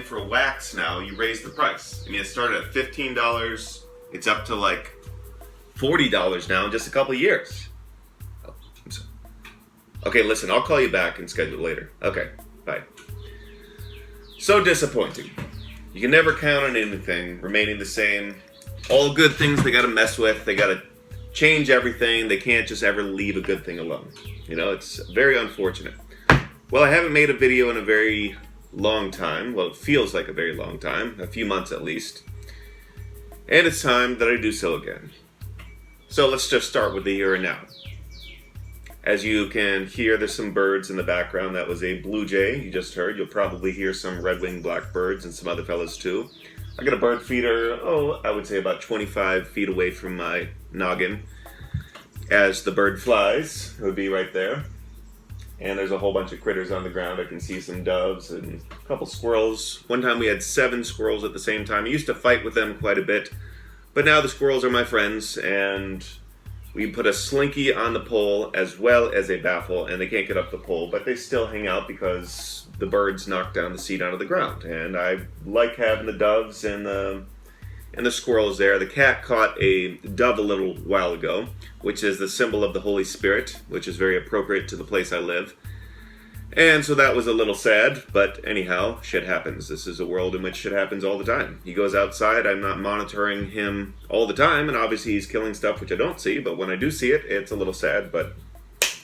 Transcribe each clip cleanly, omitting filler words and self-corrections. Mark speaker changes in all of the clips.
Speaker 1: for wax now, you raise the price. I mean, it started at $15. It's up to like $40 now in just a couple of years. Oh, I'm sorry. Okay, listen, I'll call you back and schedule it later. Okay, bye. So disappointing. You can never count on anything remaining the same. All good things they gotta mess with. They gotta change everything. They can't just ever leave a good thing alone. You know, it's very unfortunate. Well, I haven't made a video in a very long time. Well, it feels like a very long time. A few months at least. And it's time that I do so again. So let's just start with the here and now. As you can hear, there's some birds in the background. That was a blue jay you just heard. You'll probably hear some red-winged blackbirds and some other fellas too. I got a bird feeder, I would say about 25 feet away from my noggin. As the bird flies, it would be right there. And there's a whole bunch of critters on the ground. I can see some doves and a couple squirrels. One time we had 7 squirrels at the same time. I used to fight with them quite a bit. But now the squirrels are my friends, and we put a slinky on the pole as well as a baffle, and they can't get up the pole, but they still hang out because the birds knock down the seed onto the ground. And I like having the doves and the squirrels there. The cat caught a dove a little while ago, which is the symbol of the Holy Spirit, which is very appropriate to the place I live. And so that was a little sad, but anyhow, shit happens. This is a world in which shit happens all the time. He goes outside, I'm not monitoring him all the time, and obviously he's killing stuff which I don't see, but when I do see it, it's a little sad, but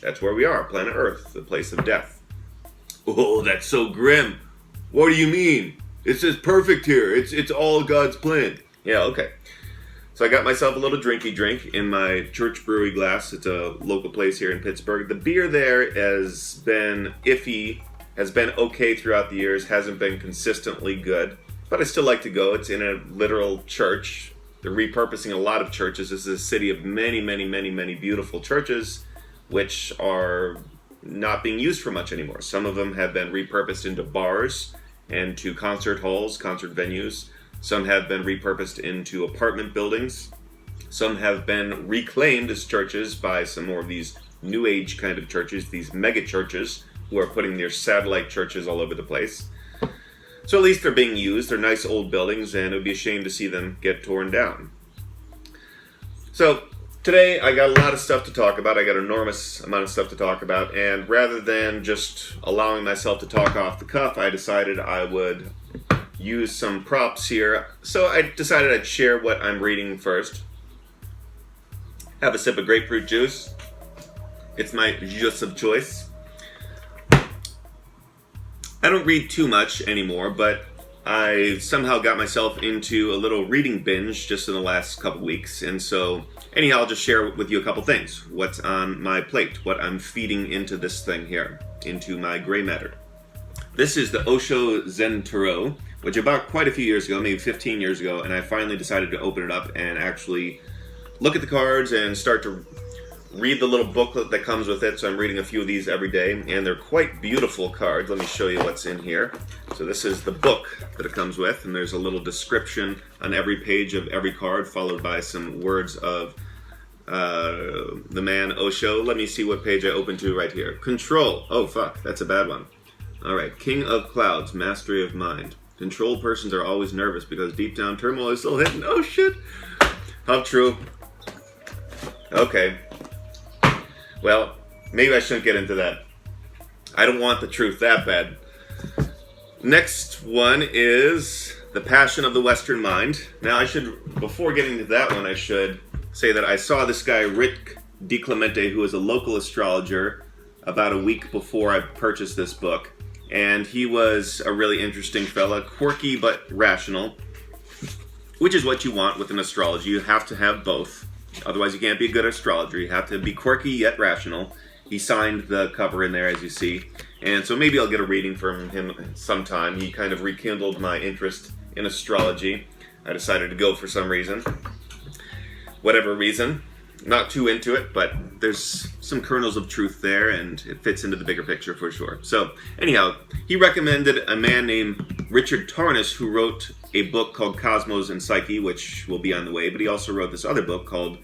Speaker 1: that's where we are, planet Earth, the place of death. Oh, that's so grim. What do you mean? It's just perfect here. It's all God's plan. Yeah, okay. So I got myself a little drinky drink in my Church Brewery glass. It's a local place here in Pittsburgh. The beer there has been iffy, has been okay throughout the years, hasn't been consistently good, but I still like to go. It's in a literal church. They're repurposing a lot of churches. This is a city of many, many, many, many beautiful churches, which are not being used for much anymore. Some of them have been repurposed into bars and to concert halls, concert venues. Some have been repurposed into apartment buildings. Some have been reclaimed as churches by some more of these new age kind of churches, these mega churches, who are putting their satellite churches all over the place. So at least they're being used. They're nice old buildings, and it would be a shame to see them get torn down. So today I got a lot of stuff to talk about. I got an enormous amount of stuff to talk about, and rather than just allowing myself to talk off the cuff, I decided I would use some props here. So I decided I'd share what I'm reading first. Have a sip of grapefruit juice. It's my jus of choice. I don't read too much anymore, but I somehow got myself into a little reading binge just in the last couple weeks. And so anyhow, I'll just share with you a couple things. What's on my plate, what I'm feeding into this thing here, into my gray matter. This is the Osho Zen Tarot, which about quite a few years ago, maybe 15 years ago, and I finally decided to open it up and actually look at the cards and start to read the little booklet that comes with it. So I'm reading a few of these every day, and they're quite beautiful cards. Let me show you what's in here. So this is the book that it comes with, and there's a little description on every page of every card, followed by some words of the man Osho. Let me see what page I open to right here. Control. Oh, fuck. That's a bad one. All right. King of Clouds, Mastery of Mind. Controlled persons are always nervous because deep down turmoil is still hidden. Oh, shit. How true. Okay. Well, maybe I shouldn't get into that. I don't want the truth that bad. Next one is The Passion of the Western Mind. Now, before getting to that one, I should say that I saw this guy, Rick DiClemente, who is a local astrologer, about a week before I purchased this book. And he was a really interesting fella, quirky but rational, which is what you want with an astrology. You have to have both. Otherwise, you can't be a good astrologer. You have to be quirky yet rational. He signed the cover in there, as you see. And so maybe I'll get a reading from him sometime. He kind of rekindled my interest in astrology. I decided to go for some reason. Whatever reason. Not too into it, but there's some kernels of truth there, and it fits into the bigger picture for sure. So, anyhow, he recommended a man named Richard Tarnas, who wrote a book called Cosmos and Psyche, which will be on the way, but he also wrote this other book called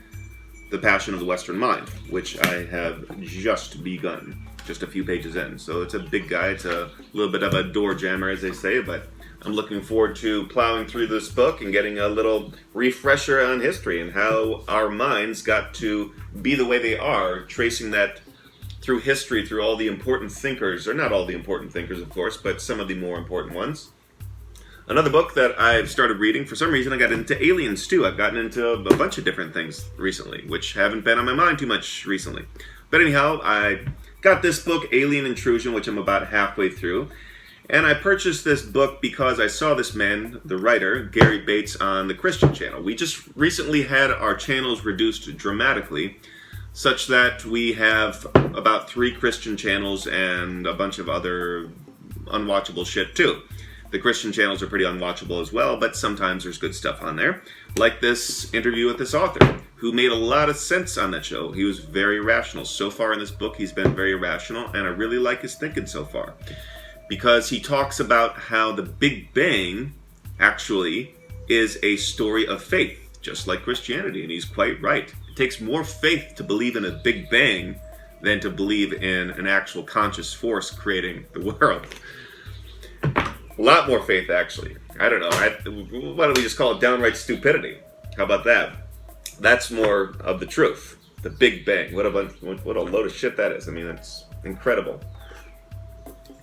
Speaker 1: The Passion of the Western Mind, which I have just begun. just a few pages in. So it's a big guy. It's a little bit of a door jammer, as they say, but I'm looking forward to plowing through this book and getting a little refresher on history and how our minds got to be the way they are, tracing that through history, through all the important thinkers, or not all the important thinkers, of course, but some of the more important ones. Another book that I've started reading, for some reason I got into aliens too. I've gotten into a bunch of different things recently, which haven't been on my mind too much recently. But anyhow, I got this book, Alien Intrusion, which I'm about halfway through. And I purchased this book because I saw this man, the writer, Gary Bates, on the Christian channel. We just recently had our channels reduced dramatically, such that we have about 3 Christian channels and a bunch of other unwatchable shit too. The Christian channels are pretty unwatchable as well, but sometimes there's good stuff on there. Like this interview with this author, who made a lot of sense on that show. He was very rational. So far in this book, he's been very rational, and I really like his thinking so far. Because he talks about how the Big Bang actually is a story of faith, just like Christianity, and he's quite right. It takes more faith to believe in a Big Bang than to believe in an actual conscious force creating the world. A lot more faith, actually. I don't know. Why don't we just call it downright stupidity? How about that? That's more of the truth. The Big Bang. What a load of shit that is. I mean, it's incredible.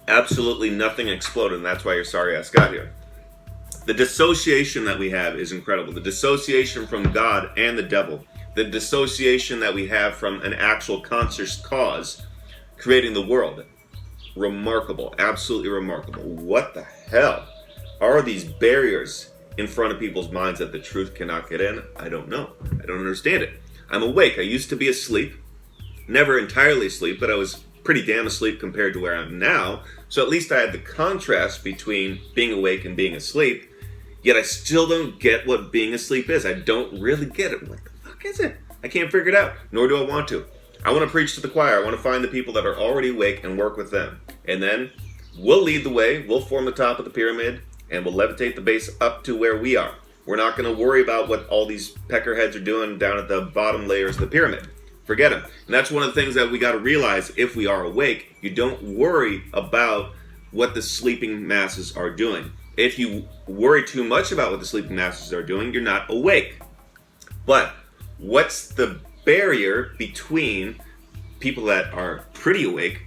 Speaker 1: Absolutely nothing exploded, and that's why your sorry ass got here. The dissociation that we have is incredible. The dissociation from God and the devil. The dissociation that we have from an actual conscious cause creating the world. Remarkable. Absolutely remarkable. What the hell are these barriers in front of people's minds that the truth cannot get in? I don't know. I don't understand it. I'm awake. I used to be asleep. Never entirely asleep, but I was pretty damn asleep compared to where I am now. So at least I had the contrast between being awake and being asleep. Yet I still don't get what being asleep is. I don't really get it. What the fuck is it? I can't figure it out. Nor do I want to. I want to preach to the choir. I want to find the people that are already awake and work with them. And then we'll lead the way. We'll form the top of the pyramid. And we'll levitate the base up to where we are. We're not going to worry about what all these peckerheads are doing down at the bottom layers of the pyramid. Forget them. And that's one of the things that we got to realize if we are awake. You don't worry about what the sleeping masses are doing. If you worry too much about what the sleeping masses are doing, you're not awake. But what's the barrier between people that are pretty awake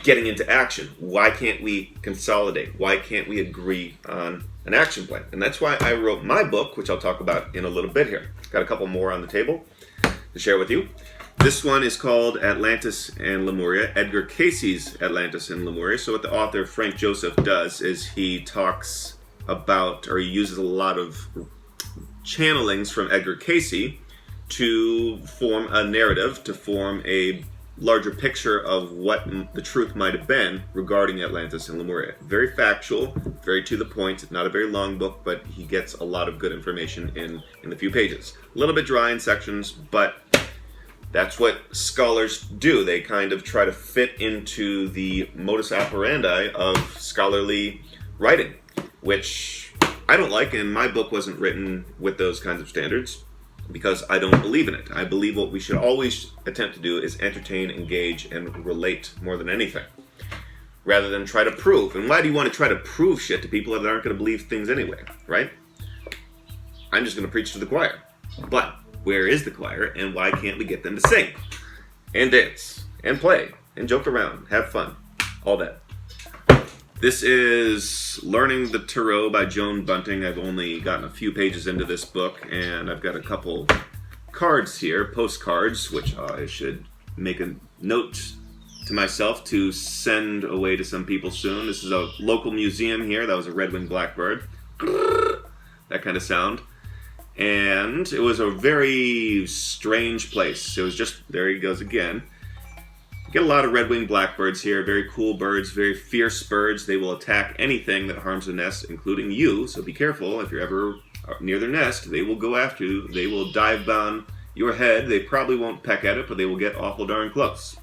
Speaker 1: getting into action? Why can't we consolidate? Why can't we agree on an action plan? And that's why I wrote my book, which I'll talk about in a little bit here. Got a couple more on the table to share with you. This one is called Atlantis and Lemuria, Edgar Cayce's Atlantis and Lemuria. So what the author, Frank Joseph, does is he talks about, or he uses a lot of channelings from Edgar Cayce to form a narrative, to form a larger picture of what the truth might have been regarding Atlantis and Lemuria. Very factual, very to the point, not a very long book, but he gets a lot of good information in the few pages. A little bit dry in sections, but that's what scholars do. They kind of try to fit into the modus operandi of scholarly writing, which I don't like, and my book wasn't written with those kinds of standards because I don't believe in it. I believe what we should always attempt to do is entertain, engage, and relate more than anything, rather than try to prove. And why do you want to try to prove shit to people that aren't going to believe things anyway, right? I'm just going to preach to the choir. But where is the choir, and why can't we get them to sing and dance and play and joke around, have fun, all that? This is Learning the Tarot by Joan Bunting. I've only gotten a few pages into this book, and I've got a couple cards here, postcards, which I should make a note to myself to send away to some people soon. This is a local museum here. That was a red-winged blackbird. That kind of sound. And it was a very strange place. It was just, there he goes again. You get a lot of red-winged blackbirds here, very cool birds, very fierce birds. They will attack anything that harms the nest, including you, so be careful. If you're ever near their nest, they will go after you. They will dive on your head. They probably won't peck at it, but they will get awful darn close.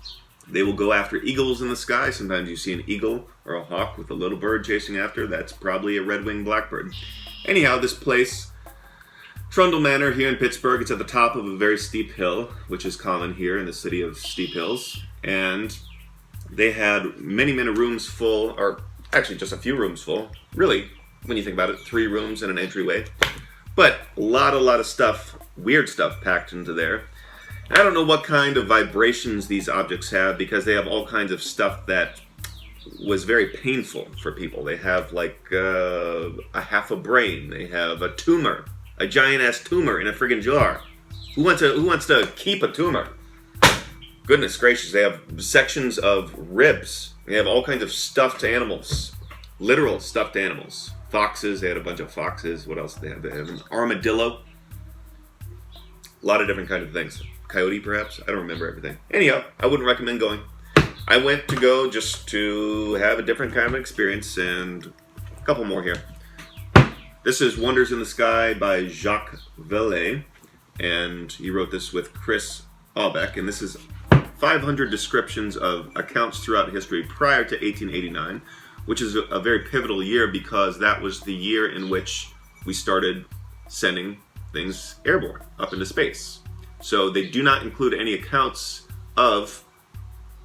Speaker 1: They will go after eagles in the sky. Sometimes you see an eagle or a hawk with a little bird chasing after. That's probably a red-winged blackbird. Anyhow, this place, Trundle Manor here in Pittsburgh, it's at the top of a very steep hill, which is common here in the city of steep hills. And They had many rooms full, or actually just a few rooms full. Really, when you think about it, 3 rooms and an entryway. But a lot of stuff, weird stuff packed into there. And I don't know what kind of vibrations these objects have, because they have all kinds of stuff that was very painful for people. They have like a half a brain. They have a tumor, a giant-ass tumor in a friggin' jar. Who wants to keep a tumor? Goodness gracious, they have sections of ribs. They have all kinds of stuffed animals. Literal stuffed animals. Foxes, they had a bunch of foxes. What else did they have? They have an armadillo. A lot of different kinds of things. Coyote, perhaps? I don't remember everything. Anyhow, I wouldn't recommend going. I went to go just to have a different kind of experience, and a couple more here. This is Wonders in the Sky by Jacques Vallée, and he wrote this with Chris Aubeck, and this is 500 descriptions of accounts throughout history prior to 1889, which is a very pivotal year because that was the year in which we started sending things airborne up into space. So they do not include any accounts of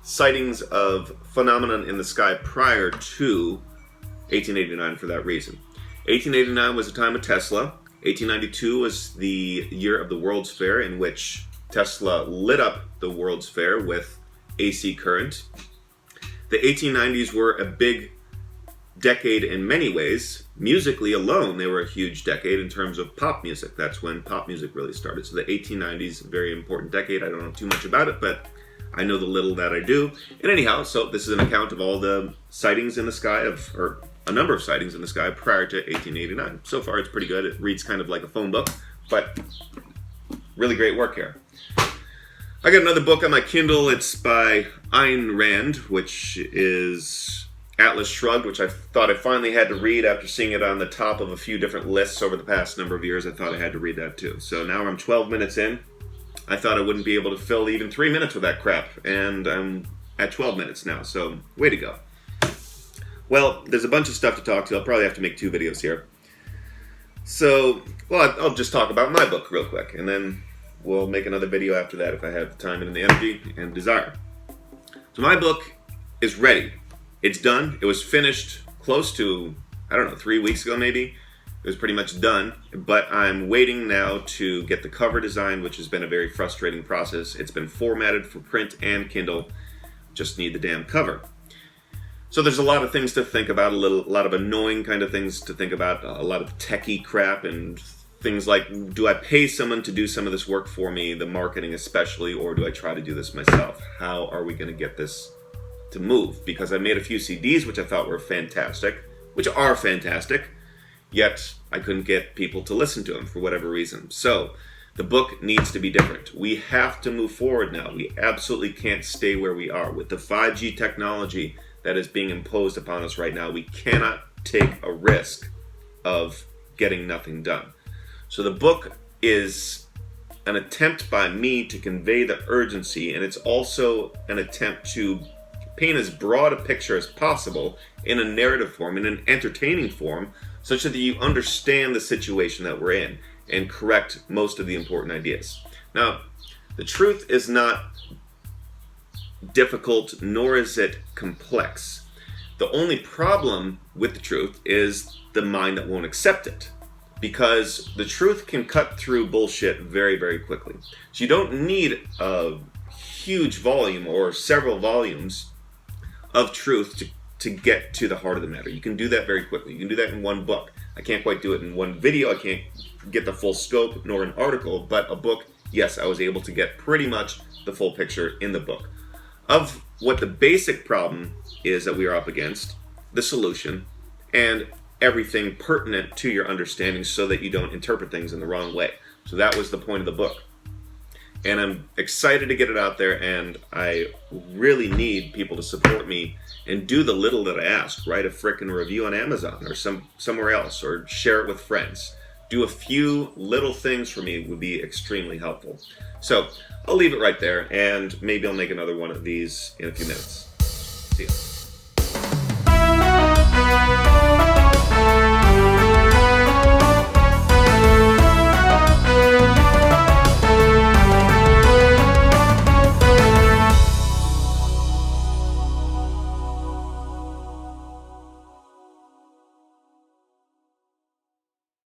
Speaker 1: sightings of phenomenon in the sky prior to 1889 for that reason. 1889 was the time of Tesla. 1892 was the year of the World's Fair, in which Tesla lit up the World's Fair with AC current. The 1890s were a big decade in many ways. Musically alone, they were a huge decade in terms of pop music. That's when pop music really started. So the 1890s, a very important decade. I don't know too much about it, but I know the little that I do. And anyhow, so this is an account of all the sightings in the sky, or a number of sightings in the sky prior to 1889. So far, it's pretty good. It reads kind of like a phone book, but really great work here. I got another book on my Kindle. It's by Ayn Rand, which is Atlas Shrugged, which I thought I finally had to read after seeing it on the top of a few different lists over the past number of years. I thought I had to read that too. So now I'm 12 minutes in. I thought I wouldn't be able to fill even 3 minutes with that crap, and I'm at 12 minutes now, so way to go. Well, there's a bunch of stuff to talk to. I'll probably have to make 2 videos here. So, well, I'll just talk about my book real quick, and then we'll make another video after that if I have time and the energy and desire. So my book is ready. It's done. It was finished close to, 3 weeks ago maybe. It was pretty much done, but I'm waiting now to get the cover design, which has been a very frustrating process. It's been formatted for print and Kindle. Just need the damn cover. So there's a lot of things to think about, a lot of annoying kind of things to think about, a lot of techie crap and things like, do I pay someone to do some of this work for me, the marketing especially, or do I try to do this myself? How are we going to get this to move? Because I made a few CDs which I thought were fantastic, which are fantastic, yet I couldn't get people to listen to them for whatever reason. So the book needs to be different. We have to move forward now. We absolutely can't stay where we are. With the 5G technology that is being imposed upon us right now, we cannot take a risk of getting nothing done. So the book is an attempt by me to convey the urgency, and it's also an attempt to paint as broad a picture as possible in a narrative form, in an entertaining form, such that you understand the situation that we're in and correct most of the important ideas. Now, the truth is not difficult, nor is it complex. The only problem with the truth is the mind that won't accept it, because the truth can cut through bullshit very, very quickly. So you don't need a huge volume or several volumes of truth to get to the heart of the matter. You can do that very quickly. You can do that in one book. I can't quite do it in one video. I can't get the full scope nor an article, but a book, yes, I was able to get pretty much the full picture in the book of what the basic problem is that we are up against, the solution, and everything pertinent to your understanding so that you don't interpret things in the wrong way. So that was the point of the book. And I'm excited to get it out there, and I really need people to support me and do the little that I ask. Write a frickin' review on Amazon or somewhere else, or share it with friends. Do a few little things for me would be extremely helpful. So I'll leave it right there, and maybe I'll make another one of these in a few minutes. See ya.